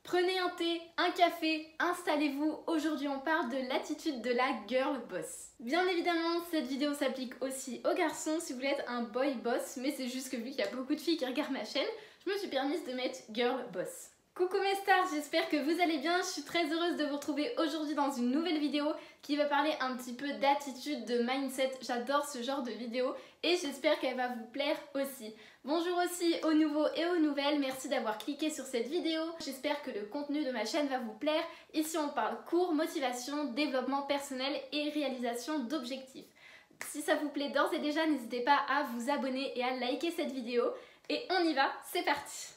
Prenez un thé, un café, installez-vous. Aujourd'hui on parle de l'attitude de la girl boss. Bien évidemment cette vidéo s'applique aussi aux garçons si vous voulez être un boy boss, mais c'est juste que vu qu'il y a beaucoup de filles qui regardent ma chaîne, je me suis permise de mettre girl boss. Coucou mes stars, j'espère que vous allez bien, je suis très heureuse de vous retrouver aujourd'hui dans une nouvelle vidéo qui va parler un petit peu d'attitude, de mindset. J'adore ce genre de vidéo et j'espère qu'elle va vous plaire aussi. Bonjour aussi aux nouveaux et aux nouvelles, merci d'avoir cliqué sur cette vidéo. J'espère que le contenu de ma chaîne va vous plaire. Ici on parle cours, motivation, développement personnel et réalisation d'objectifs. Si ça vous plaît d'ores et déjà, n'hésitez pas à vous abonner et à liker cette vidéo. Et on y va, c'est parti!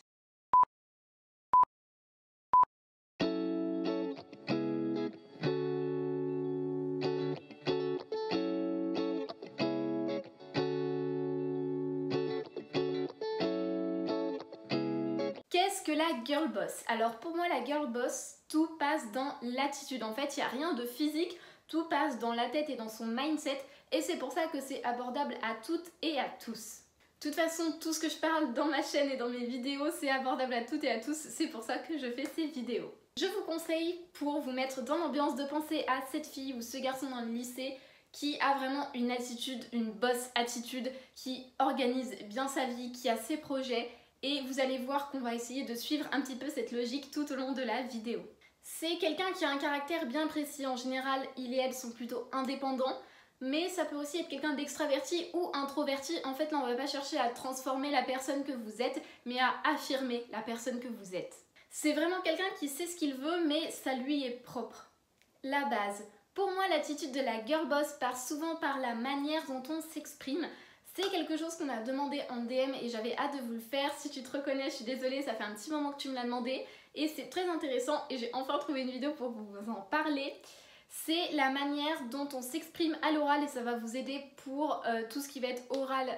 Qu'est-ce que la girl boss? Alors pour moi la girl boss, tout passe dans l'attitude. En fait, il n'y a rien de physique, tout passe dans la tête et dans son mindset et c'est pour ça que c'est abordable à toutes et à tous. De toute façon, tout ce que je parle dans ma chaîne et dans mes vidéos, c'est abordable à toutes et à tous, c'est pour ça que je fais ces vidéos. Je vous conseille, pour vous mettre dans l'ambiance, de penser à cette fille ou ce garçon dans le lycée qui a vraiment une attitude, une boss attitude, qui organise bien sa vie, qui a ses projets. Et vous allez voir qu'on va essayer de suivre un petit peu cette logique tout au long de la vidéo. C'est quelqu'un qui a un caractère bien précis. En général, il et elle sont plutôt indépendants, mais ça peut aussi être quelqu'un d'extraverti ou introverti. En fait, là, on va pas chercher à transformer la personne que vous êtes, mais à affirmer la personne que vous êtes. C'est vraiment quelqu'un qui sait ce qu'il veut, mais ça lui est propre. La base. Pour moi, l'attitude de la girl boss passe souvent par la manière dont on s'exprime. C'est quelque chose qu'on m'a demandé en DM et j'avais hâte de vous le faire. Si tu te reconnais, je suis désolée, ça fait un petit moment que tu me l'as demandé et c'est très intéressant et j'ai enfin trouvé une vidéo pour vous en parler. C'est la manière dont on s'exprime à l'oral et ça va vous aider pour tout ce qui va être oral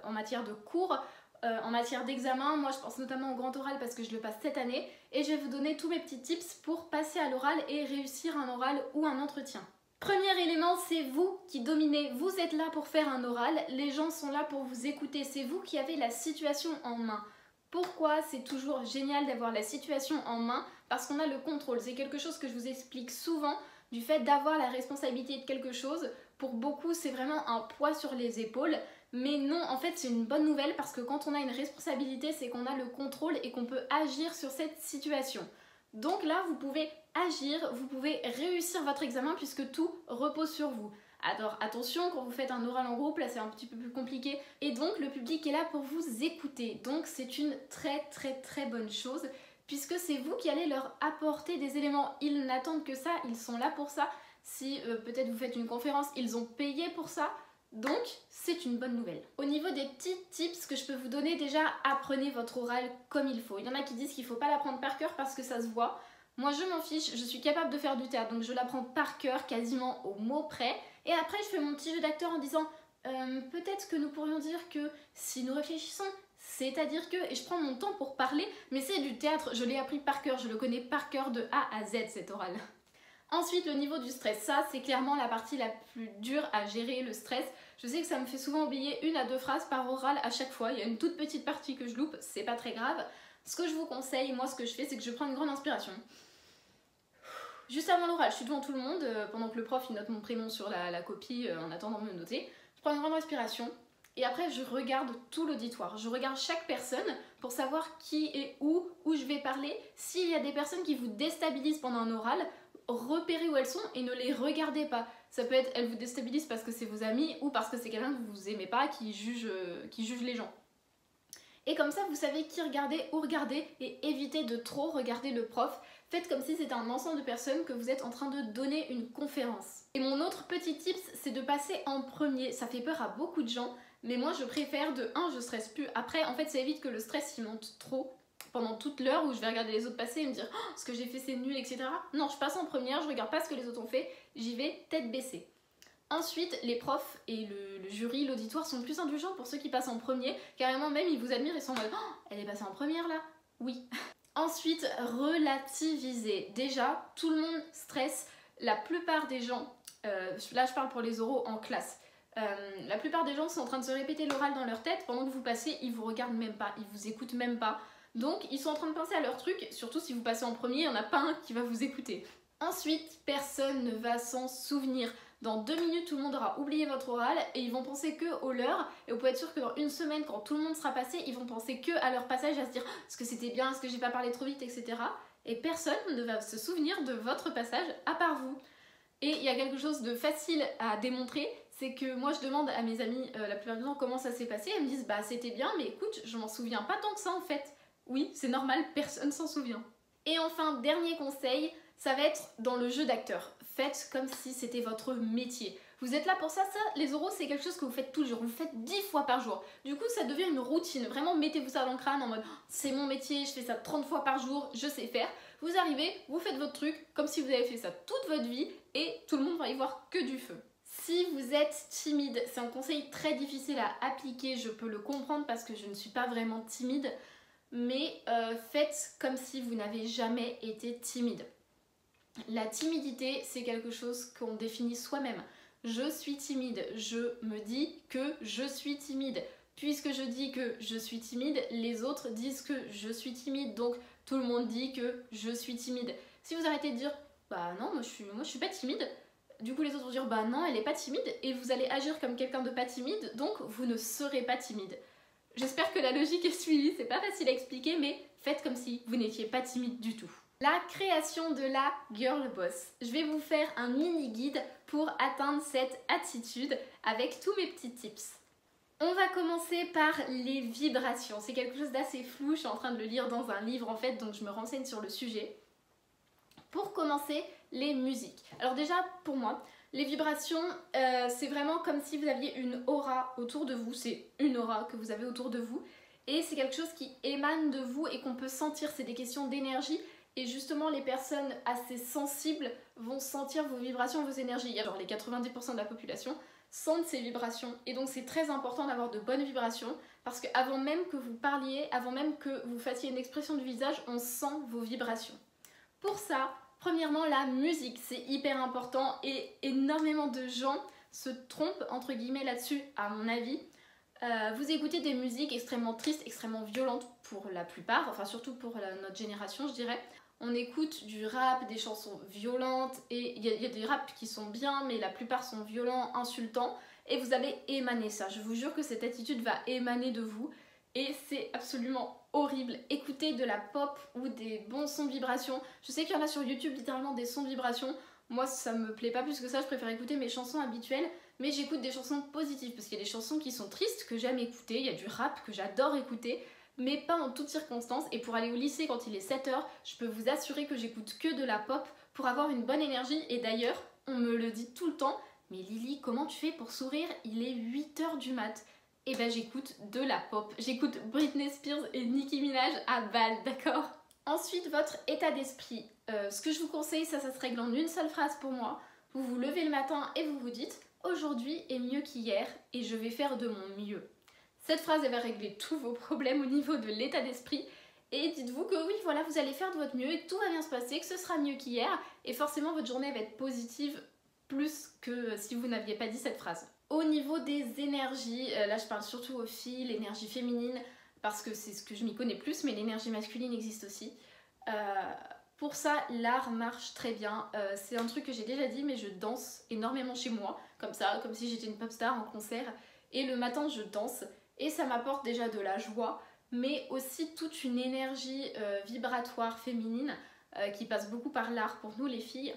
en matière de cours, en matière d'examen. Moi je pense notamment au grand oral parce que je le passe cette année et je vais vous donner tous mes petits tips pour passer à l'oral et réussir un oral ou un entretien. Premier élément, c'est vous qui dominez. Vous êtes là pour faire un oral, les gens sont là pour vous écouter. C'est vous qui avez la situation en main. Pourquoi c'est toujours génial d'avoir la situation en main? Parce qu'on a le contrôle. C'est quelque chose que je vous explique souvent, du fait d'avoir la responsabilité de quelque chose. Pour beaucoup, c'est vraiment un poids sur les épaules. Mais non, en fait, c'est une bonne nouvelle parce que quand on a une responsabilité, c'est qu'on a le contrôle et qu'on peut agir sur cette situation. Donc là, vous pouvez agir, vous pouvez réussir votre examen puisque tout repose sur vous. Alors attention, quand vous faites un oral en groupe, là c'est un petit peu plus compliqué. Et donc le public est là pour vous écouter. Donc c'est une très bonne chose puisque c'est vous qui allez leur apporter des éléments. Ils n'attendent que ça, ils sont là pour ça. Si peut-être vous faites une conférence, ils ont payé pour ça. Donc, c'est une bonne nouvelle. Au niveau des petits tips que je peux vous donner, déjà, apprenez votre oral comme il faut. Il y en a qui disent qu'il ne faut pas l'apprendre par cœur parce que ça se voit. Moi, je m'en fiche, je suis capable de faire du théâtre, donc je l'apprends par cœur, quasiment au mot près. Et après, je fais mon petit jeu d'acteur en disant peut-être que nous pourrions dire que si nous réfléchissons, c'est-à-dire que... Et je prends mon temps pour parler, mais c'est du théâtre, je l'ai appris par cœur, je le connais par cœur de A à Z, cet oral. Ensuite, le niveau du stress, ça c'est clairement la partie la plus dure à gérer, le stress. Je sais que ça me fait souvent oublier 1 à 2 phrases par oral à chaque fois. Il y a une toute petite partie que je loupe, c'est pas très grave. Ce que je vous conseille, moi ce que je fais, c'est que je prends une grande inspiration. Juste avant l'oral, je suis devant tout le monde, pendant que le prof il note mon prénom sur la copie en attendant de me noter. Je prends une grande respiration et après je regarde tout l'auditoire. Je regarde chaque personne pour savoir qui est où je vais parler. S'il y a des personnes qui vous déstabilisent pendant un oral, repérez où elles sont et ne les regardez pas. Ça peut être elles vous déstabilisent parce que c'est vos amis ou parce que c'est quelqu'un que vous aimez pas qui juge les gens. Et comme ça vous savez qui regarder, où regarder et évitez de trop regarder le prof. Faites comme si c'était un ensemble de personnes que vous êtes en train de donner une conférence. Et mon autre petit tips, c'est de passer en premier. Ça fait peur à beaucoup de gens, mais moi je préfère de 1, je stresse plus. Après en fait ça évite que le stress il monte trop pendant toute l'heure où je vais regarder les autres passer et me dire oh, ce que j'ai fait c'est nul, etc. Non, je passe en première, je regarde pas ce que les autres ont fait, j'y vais tête baissée. Ensuite, les profs et le jury, l'auditoire sont plus indulgents pour ceux qui passent en premier. Carrément même, ils vous admirent, ils sont en mode oh, elle est passée en première là? Oui. Ensuite, relativiser. Déjà, tout le monde stresse. La plupart des gens, là je parle pour les oraux en classe, la plupart des gens sont en train de se répéter l'oral dans leur tête. Pendant que vous passez, ils vous regardent même pas, ils vous écoutent même pas. Donc ils sont en train de penser à leur truc, surtout si vous passez en premier, il n'y en a pas un qui va vous écouter. Ensuite, personne ne va s'en souvenir. Dans 2 minutes, tout le monde aura oublié votre oral et ils vont penser que au leur. Et vous pouvez être sûr que dans 1 semaine, quand tout le monde sera passé, ils vont penser que à leur passage, à se dire est-ce que c'était bien, est-ce que j'ai pas parlé trop vite, etc. Et personne ne va se souvenir de votre passage à part vous. Et il y a quelque chose de facile à démontrer, c'est que moi je demande à mes amis la plupart du temps comment ça s'est passé, elles me disent bah c'était bien mais écoute je m'en souviens pas tant que ça en fait. Oui c'est normal, personne s'en souvient. Et enfin dernier conseil, ça va être dans le jeu d'acteur. Faites comme si c'était votre métier. Vous êtes là pour ça, les oraux c'est quelque chose que vous faites tous les jours, vous le faites 10 fois par jour. Du coup ça devient une routine, vraiment mettez-vous ça dans le crâne en mode c'est mon métier, je fais ça 30 fois par jour, je sais faire. Vous arrivez, vous faites votre truc comme si vous avez fait ça toute votre vie et tout le monde va y voir que du feu. Si vous êtes timide, c'est un conseil très difficile à appliquer, je peux le comprendre parce que je ne suis pas vraiment timide, mais faites comme si vous n'avez jamais été timide. La timidité, c'est quelque chose qu'on définit soi-même. Je suis timide, je me dis que je suis timide. Puisque je dis que je suis timide, les autres disent que je suis timide, donc tout le monde dit que je suis timide. Si vous arrêtez de dire bah non, moi je suis pas timide, du coup les autres vont dire bah non, elle est pas timide, et vous allez agir comme quelqu'un de pas timide, donc vous ne serez pas timide. J'espère que la logique est suivie, c'est pas facile à expliquer, mais faites comme si vous n'étiez pas timide du tout. La création de la girl boss. Je vais vous faire un mini guide pour atteindre cette attitude avec tous mes petits tips. On va commencer par les vibrations. C'est quelque chose d'assez flou, je suis en train de le lire dans un livre en fait, donc je me renseigne sur le sujet. Pour commencer, les musiques. Alors déjà, pour moi, les vibrations, c'est vraiment comme si vous aviez une aura autour de vous. C'est une aura que vous avez autour de vous. Et c'est quelque chose qui émane de vous et qu'on peut sentir. C'est des questions d'énergie. Et justement, les personnes assez sensibles vont sentir vos vibrations, vos énergies. Il y a genre les 90% de la population sentent ces vibrations. Et donc c'est très important d'avoir de bonnes vibrations parce qu'avant même que vous parliez, avant même que vous fassiez une expression du visage, on sent vos vibrations. Pour ça, premièrement, la musique, c'est hyper important et énormément de gens se trompent entre guillemets là-dessus, à mon avis. Vous écoutez des musiques extrêmement tristes, extrêmement violentes pour la plupart, enfin surtout pour notre génération je dirais. On écoute du rap, des chansons violentes, et il y a des raps qui sont bien, mais la plupart sont violents, insultants, et vous allez émaner ça. Je vous jure que cette attitude va émaner de vous, et c'est absolument horrible. Écoutez de la pop ou des bons sons de vibration. Je sais qu'il y en a sur YouTube littéralement des sons de vibration. Moi ça me plaît pas plus que ça, je préfère écouter mes chansons habituelles, mais j'écoute des chansons positives, parce qu'il y a des chansons qui sont tristes que j'aime écouter, il y a du rap que j'adore écouter, mais pas en toutes circonstances. Et pour aller au lycée quand il est 7h, je peux vous assurer que j'écoute que de la pop pour avoir une bonne énergie. Et d'ailleurs, on me le dit tout le temps, mais Lily, comment tu fais pour sourire? Il est 8h du mat. Et ben j'écoute de la pop, j'écoute Britney Spears et Nicki Minaj à balle, d'accord? Ensuite, votre état d'esprit. Ce que je vous conseille, ça se règle en une seule phrase pour moi. Vous vous levez le matin et vous vous dites « Aujourd'hui est mieux qu'hier et je vais faire de mon mieux ». Cette phrase, elle va régler tous vos problèmes au niveau de l'état d'esprit. Et dites-vous que oui, voilà, vous allez faire de votre mieux et que tout va bien se passer, que ce sera mieux qu'hier. Et forcément, votre journée va être positive plus que si vous n'aviez pas dit cette phrase. Au niveau des énergies, là je parle surtout aux filles, l'énergie féminine, parce que c'est ce que je m'y connais plus, mais l'énergie masculine existe aussi. Pour ça, l'art marche très bien. C'est un truc que j'ai déjà dit, mais je danse énormément chez moi, comme ça, comme si j'étais une pop star en concert. Et le matin, je danse. Et ça m'apporte déjà de la joie, mais aussi toute une énergie vibratoire féminine qui passe beaucoup par l'art pour nous les filles.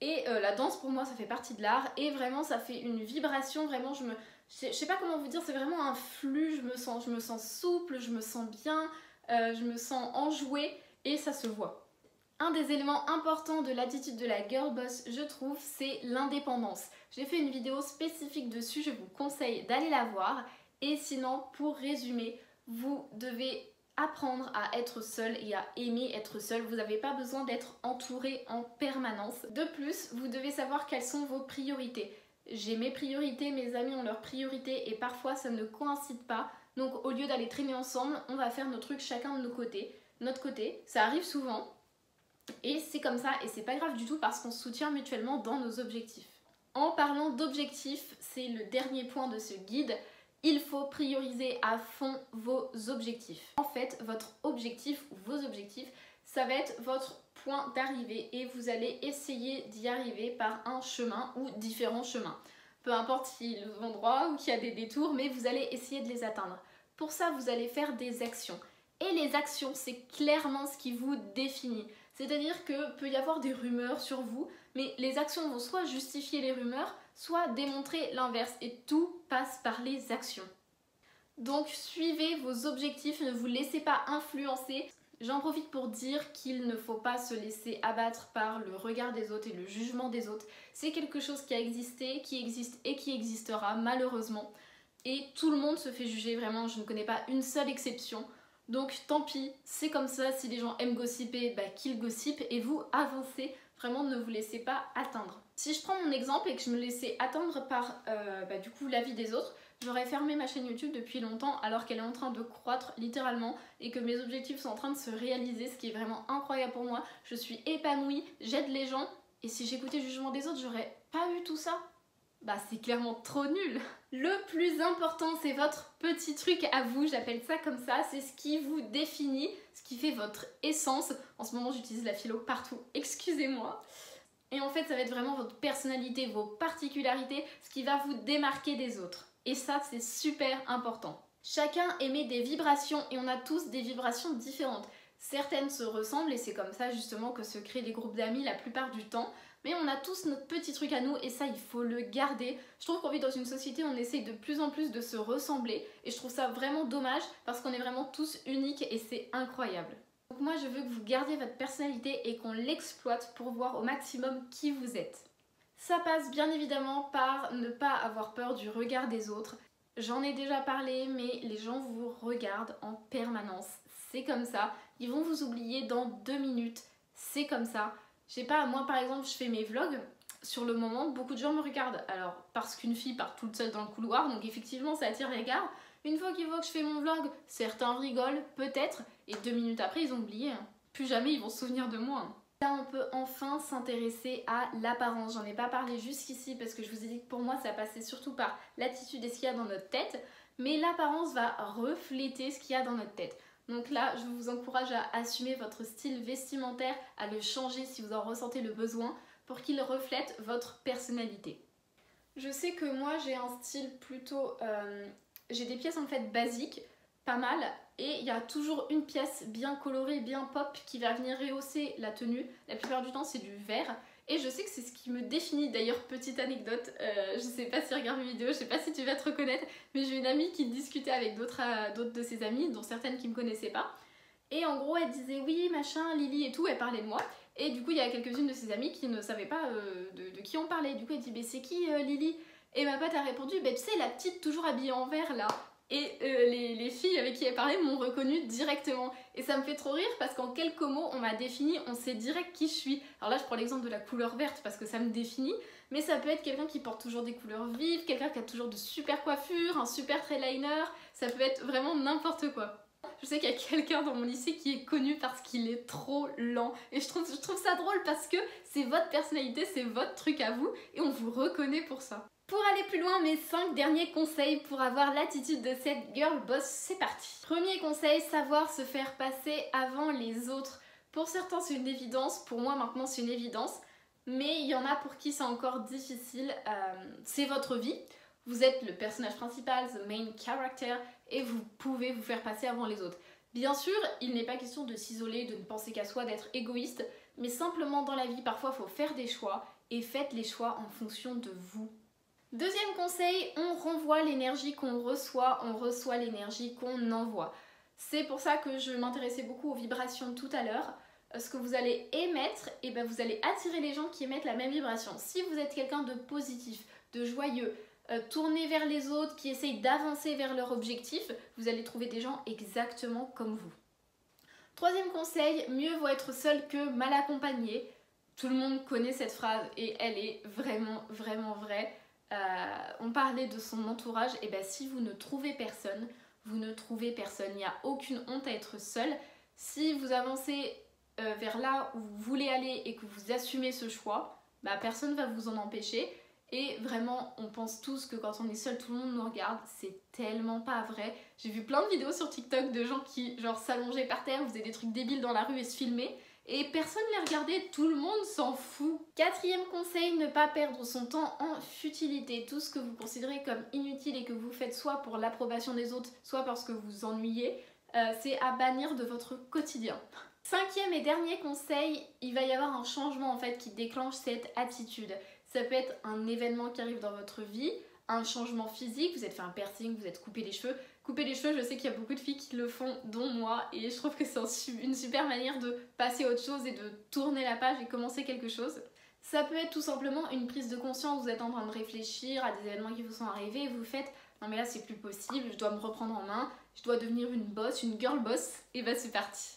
Et la danse pour moi ça fait partie de l'art et vraiment ça fait une vibration, vraiment je sais pas comment vous dire, c'est vraiment un flux, je me sens souple, je me sens bien, je me sens enjouée et ça se voit. Un des éléments importants de l'attitude de la girl boss, je trouve, c'est l'indépendance. J'ai fait une vidéo spécifique dessus, je vous conseille d'aller la voir. Et sinon, pour résumer, vous devez apprendre à être seul et à aimer être seul. Vous n'avez pas besoin d'être entouré en permanence. De plus, vous devez savoir quelles sont vos priorités. J'ai mes priorités, mes amis ont leurs priorités et parfois ça ne coïncide pas. Donc au lieu d'aller traîner ensemble, on va faire nos trucs chacun de notre côté. Ça arrive souvent et c'est comme ça et c'est pas grave du tout parce qu'on se soutient mutuellement dans nos objectifs. En parlant d'objectifs, c'est le dernier point de ce guide. il faut prioriser à fond vos objectifs. En fait, votre objectif ou vos objectifs, ça va être votre point d'arrivée et vous allez essayer d'y arriver par un chemin ou différents chemins. Peu importe s'ils vont droit ou qu'il y a des détours, mais vous allez essayer de les atteindre. Pour ça, vous allez faire des actions. Et les actions, c'est clairement ce qui vous définit. C'est-à-dire que peut y avoir des rumeurs sur vous, mais les actions vont soit justifier les rumeurs, soit démontrer l'inverse. Et tout passe par les actions. Donc suivez vos objectifs, ne vous laissez pas influencer. J'en profite pour dire qu'il ne faut pas se laisser abattre par le regard des autres et le jugement des autres. C'est quelque chose qui a existé, qui existe et qui existera malheureusement. Et tout le monde se fait juger, vraiment, je ne connais pas une seule exception. Donc tant pis, c'est comme ça, si les gens aiment gossiper, bah, qu'ils gossipent et vous avancez, vraiment ne vous laissez pas atteindre. Si je prends mon exemple et que je me laissais atteindre par du coup l'avis des autres, j'aurais fermé ma chaîne YouTube depuis longtemps alors qu'elle est en train de croître littéralement et que mes objectifs sont en train de se réaliser, ce qui est vraiment incroyable pour moi. Je suis épanouie, j'aide les gens et si j'écoutais le jugement des autres, j'aurais pas eu tout ça. Bah c'est clairement trop nul. Le plus important, c'est votre petit truc à vous, j'appelle ça comme ça, c'est ce qui vous définit, ce qui fait votre essence. En ce moment j'utilise la philo partout, excusez-moi. Et en fait ça va être vraiment votre personnalité, vos particularités, ce qui va vous démarquer des autres. Et ça c'est super important. Chacun émet des vibrations et on a tous des vibrations différentes. Certaines se ressemblent et c'est comme ça justement que se créent les groupes d'amis la plupart du temps. Mais on a tous notre petit truc à nous et ça il faut le garder. Je trouve qu'on vit dans une société où on essaye de plus en plus de se ressembler et je trouve ça vraiment dommage parce qu'on est vraiment tous uniques et c'est incroyable. Donc moi je veux que vous gardiez votre personnalité et qu'on l'exploite pour voir au maximum qui vous êtes. Ça passe bien évidemment par ne pas avoir peur du regard des autres. J'en ai déjà parlé mais les gens vous regardent en permanence. C'est comme ça, ils vont vous oublier dans 2 minutes, c'est comme ça. Je sais pas, moi par exemple je fais mes vlogs, sur le moment beaucoup de gens me regardent. Alors parce qu'une fille part toute seule dans le couloir, donc effectivement ça attire les regards. Une fois qu'ils voient que je fais mon vlog, certains rigolent peut-être, et 2 minutes après ils ont oublié. Plus jamais ils vont se souvenir de moi. Là on peut enfin s'intéresser à l'apparence. J'en ai pas parlé jusqu'ici parce que je vous ai dit que pour moi ça passait surtout par l'attitude et ce qu'il y a dans notre tête. Mais l'apparence va refléter ce qu'il y a dans notre tête. Donc là, je vous encourage à assumer votre style vestimentaire, à le changer si vous en ressentez le besoin pour qu'il reflète votre personnalité. Je sais que moi j'ai un style plutôt... j'ai des pièces en fait basiques, pas mal, et il y a toujours une pièce bien colorée, bien pop qui va venir rehausser la tenue. La plupart du temps c'est du vert. Et je sais que c'est ce qui me définit. D'ailleurs, petite anecdote, je sais pas si tu regardes mes vidéos, je sais pas si tu vas te reconnaître, mais j'ai une amie qui discutait avec d'autres de ses amies, dont certaines qui me connaissaient pas. Et en gros, elle disait oui, machin, Lily et tout, elle parlait de moi. Et du coup, il y a quelques-unes de ses amies qui ne savaient pas de qui on parlait. Du coup, elle dit, mais c'est qui Lily? Et ma pote a répondu, bah, tu sais, la petite toujours habillée en vert là. Et les filles avec qui elle parlait m'ont reconnue directement. Et ça me fait trop rire parce qu'en quelques mots, on m'a défini, on sait direct qui je suis. Alors là, je prends l'exemple de la couleur verte parce que ça me définit. Mais ça peut être quelqu'un qui porte toujours des couleurs vives, quelqu'un qui a toujours de super coiffures, un super trailiner. Ça peut être vraiment n'importe quoi. Je sais qu'il y a quelqu'un dans mon lycée qui est connu parce qu'il est trop lent. Et je trouve ça drôle parce que c'est votre personnalité, c'est votre truc à vous. Et on vous reconnaît pour ça. Pour aller plus loin, mes 5 derniers conseils pour avoir l'attitude de cette girl boss, c'est parti. Premier conseil, savoir se faire passer avant les autres. Pour certains c'est une évidence, pour moi maintenant c'est une évidence, mais il y en a pour qui c'est encore difficile. C'est votre vie, vous êtes le personnage principal, the main character, et vous pouvez vous faire passer avant les autres. Bien sûr, il n'est pas question de s'isoler, de ne penser qu'à soi, d'être égoïste, mais simplement dans la vie, parfois il faut faire des choix, et faites les choix en fonction de vous. Deuxième conseil, on renvoie l'énergie qu'on reçoit, on reçoit l'énergie qu'on envoie. C'est pour ça que je m'intéressais beaucoup aux vibrations tout à l'heure. Ce que vous allez émettre, et ben vous allez attirer les gens qui émettent la même vibration. Si vous êtes quelqu'un de positif, de joyeux, tourné vers les autres, qui essayent d'avancer vers leur objectif, vous allez trouver des gens exactement comme vous. Troisième conseil, mieux vaut être seul que mal accompagné. Tout le monde connaît cette phrase et elle est vraiment, vraiment vraie. On parlait de son entourage, et ben si vous ne trouvez personne, vous ne trouvez personne. Il n'y a aucune honte à être seul. Si vous avancez vers là où vous voulez aller et que vous assumez ce choix, bah, personne ne va vous en empêcher. Et vraiment, on pense tous que quand on est seul, tout le monde nous regarde. C'est tellement pas vrai. J'ai vu plein de vidéos sur TikTok de gens qui genre s'allongeaient par terre, faisaient des trucs débiles dans la rue et se filmaient. Et personne les regardait, tout le monde s'en fout. Quatrième conseil, ne pas perdre son temps en futilité. Tout ce que vous considérez comme inutile et que vous faites soit pour l'approbation des autres, soit parce que vous vous ennuyez, c'est à bannir de votre quotidien. Cinquième et dernier conseil, il va y avoir un changement en fait qui déclenche cette attitude. Ça peut être un événement qui arrive dans votre vie, un changement physique, vous êtes fait un piercing, vous êtes coupé les cheveux. Couper les cheveux, je sais qu'il y a beaucoup de filles qui le font, dont moi, et je trouve que c'est une super manière de passer à autre chose et de tourner la page et commencer quelque chose. Ça peut être tout simplement une prise de conscience, vous êtes en train de réfléchir à des événements qui vous sont arrivés et vous faites « Non mais là c'est plus possible, je dois me reprendre en main, je dois devenir une boss, une girl boss » et bah c'est parti.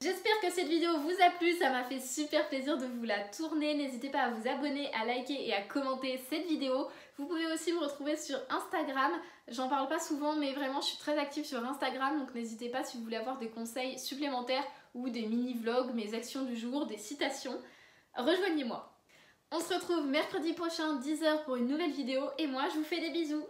J'espère que cette vidéo vous a plu, ça m'a fait super plaisir de vous la tourner. N'hésitez pas à vous abonner, à liker et à commenter cette vidéo. Vous pouvez aussi me retrouver sur Instagram. J'en parle pas souvent mais vraiment je suis très active sur Instagram, donc n'hésitez pas si vous voulez avoir des conseils supplémentaires ou des mini-vlogs, mes actions du jour, des citations. Rejoignez-moi. On se retrouve mercredi prochain 10 h pour une nouvelle vidéo et moi je vous fais des bisous.